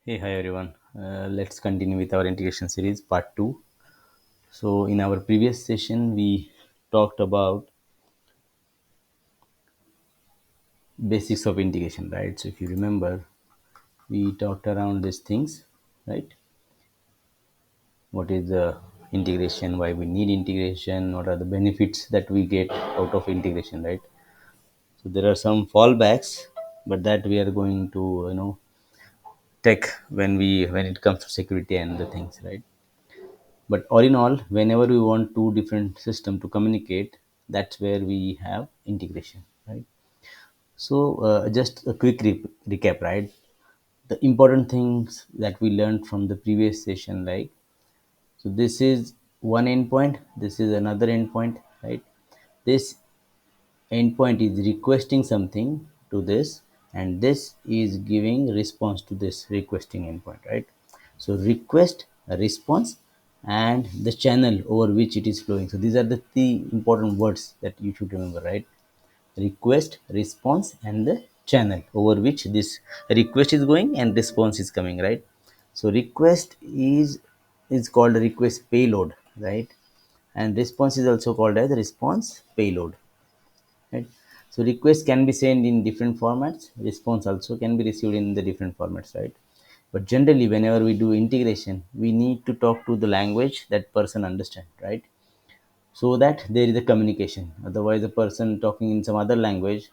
Hey, hi everyone. Let's continue with our integration series part 2. So, in our previous session, we talked about basics of integration, right? So, if you remember, we talked around these things, right? What is the integration, why we need integration, what are the benefits that we get out of integration, right? So, there are some fallbacks, but that we are going to, take when it comes to security and the things, right? But all in all, whenever we want two different system to communicate, that's where we have integration, right? So just a quick recap, right? The important things that we learned from the previous session, like, so this is one endpoint, this is another endpoint, right? This endpoint is requesting something to this, and this is giving response to this requesting endpoint, right? So request, a response, and the channel over which it is flowing. So these are the three important words that you should remember, right? Request, response, and the channel over which this request is going and response is coming, right? So request is called request payload, right? And response is also called as response payload, right? So request can be sent in different formats, response also can be received in the different formats, right? But generally whenever we do integration, we need to talk to the language that person understand, right? So that there is a communication. Otherwise a person talking in some other language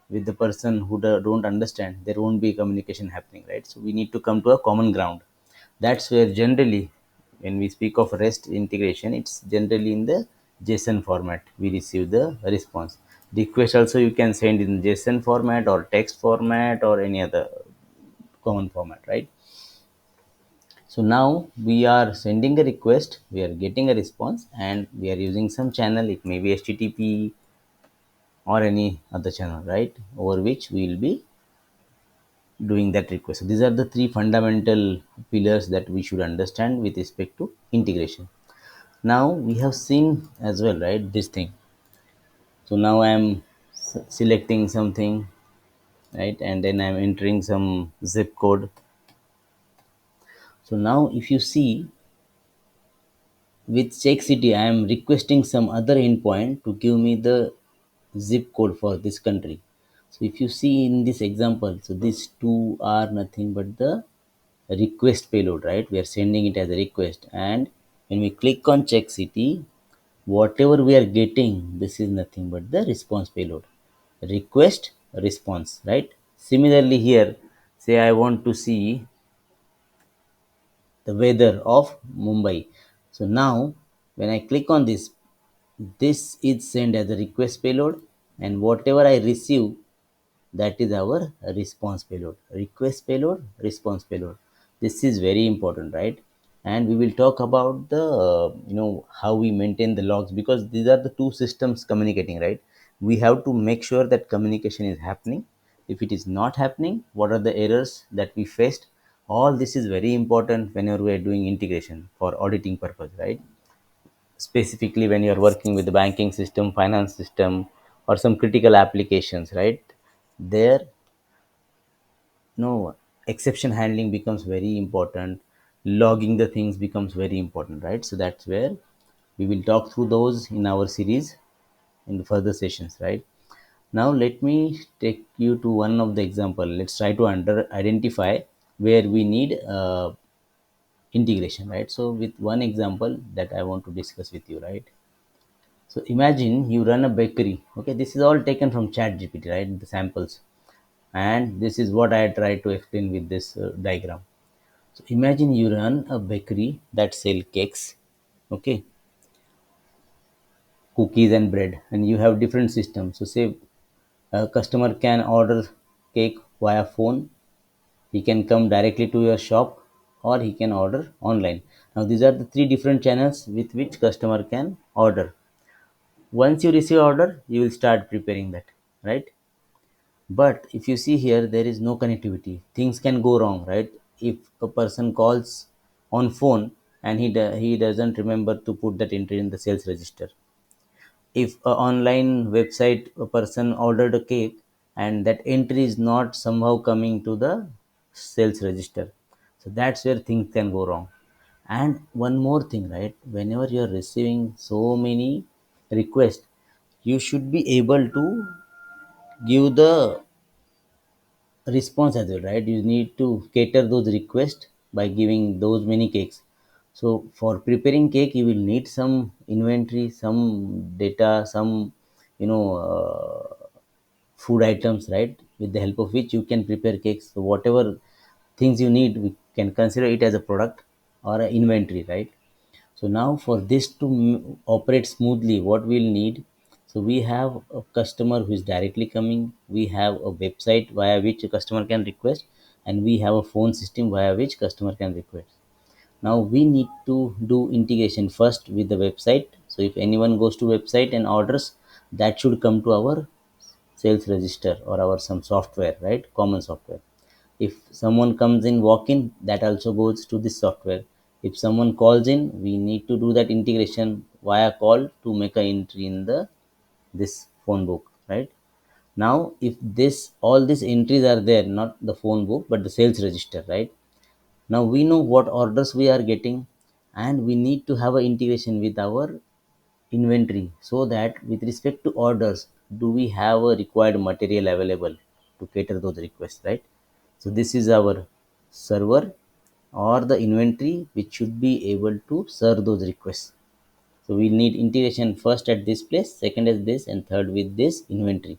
with the person who don't understand, there won't be communication happening, right? So we need to come to a common ground. That's where generally when we speak of rest integration, it's generally in the JSON format we receive the response. Request also you can send in JSON format or text format or any other common format, right? So now we are sending a request, we are getting a response, and we are using some channel. It may be HTTP or any other channel, right? Over which we will be doing that request. So these are the three fundamental pillars that we should understand with respect to integration. Now we have seen as well, right? This thing. So now I am selecting something, right? And then I'm entering some zip code. So now if you see, with check city I am requesting some other endpoint to give me the zip code for this country. So if you see in this example, so these two are nothing but the request payload, right? We are sending it as a request, and when we click on check city, whatever we are getting, this is nothing but the response payload. Request, response, right? Similarly here, say I want to see the weather of Mumbai. So now when I click on this, this is sent as a request payload, and whatever I receive, that is our response payload. Request payload, response payload. This is very important, right? And we will talk about the how we maintain the logs, because these are the two systems communicating, right? We have to make sure that communication is happening. If it is not happening, what are the errors that we faced? All this is very important whenever we are doing integration for auditing purpose, right? Specifically when you are working with the banking system, finance system, or some critical applications, right? There, no, exception handling becomes very important. Logging the things becomes very important, right? So that's where we will talk through those in our series in the further sessions, right? Now let me take you to one of the example. Let's try to identify where we need integration, right? So with one example that I want to discuss with you, right? So imagine you run a bakery. Okay, this is all taken from Chat GPT, right? The samples, and this is what I tried to explain with this diagram. So imagine you run a bakery that sell cakes, okay, cookies and bread, and you have different systems. So say a customer can order cake via phone, he can come directly to your shop, or he can order online. Now these are the three different channels with which customer can order. Once you receive order, you will start preparing that, right? But if you see here, there is no connectivity. Things can go wrong, right? If a person calls on phone and he doesn't remember to put that entry in the sales register. If a online website a person ordered a cake and that entry is not somehow coming to the sales register. So that's where things can go wrong. And one more thing, right, whenever you're receiving so many requests, you should be able to give the response as well, right? You need to cater those requests by giving those many cakes. So for preparing cake, you will need some inventory, some data, some you know food items, right, with the help of which you can prepare cakes. So whatever things you need, we can consider it as a product or an inventory, right? So now for this to operate smoothly, what we'll need, so we have a customer who is directly coming, we have a website via which a customer can request, and we have a phone system via which customer can request. Now we need to do integration first with the website. So if anyone goes to website and orders, that should come to our sales register or our some software, right? Common software. If someone comes in walk in, that also goes to this software. If someone calls in, we need to do that integration via call to make a entry in the this phone book, right? Now if this all these entries are there, not the phone book but the sales register, right? Now we know what orders we are getting, and we need to have an integration with our inventory, so that with respect to orders, do we have a required material available to cater those requests, right? So this is our server or the inventory which should be able to serve those requests. So we need integration first at this place, second is this, and third with this inventory,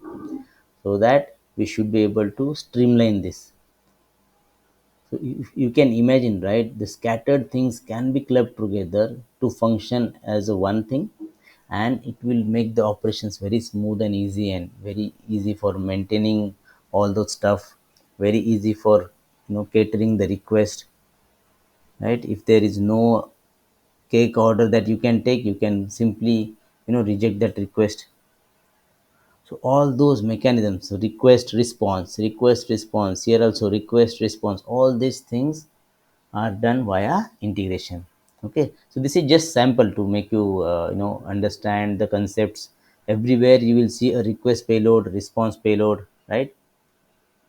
so that we should be able to streamline this. So you can imagine, right? The scattered things can be clubbed together to function as a one thing, and it will make the operations very smooth and easy, and very easy for maintaining all those stuff, very easy for catering the request, right? If there is no cake order that you can take, you can simply reject that request. So all those mechanisms, so request response, here also request response, all these things are done via integration. Okay, so this is just sample to make you understand the concepts. Everywhere you will see a request payload, response payload, right?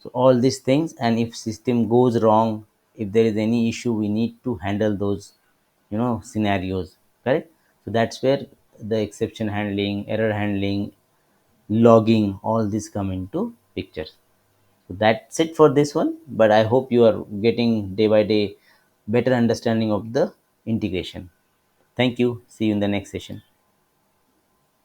So all these things, and if system goes wrong, if there is any issue, we need to handle those scenarios, correct? So that's where the exception handling, error handling, logging, all this come into pictures. So that's it for this one, but I hope you are getting day by day better understanding of the integration. Thank you. See you in the next session.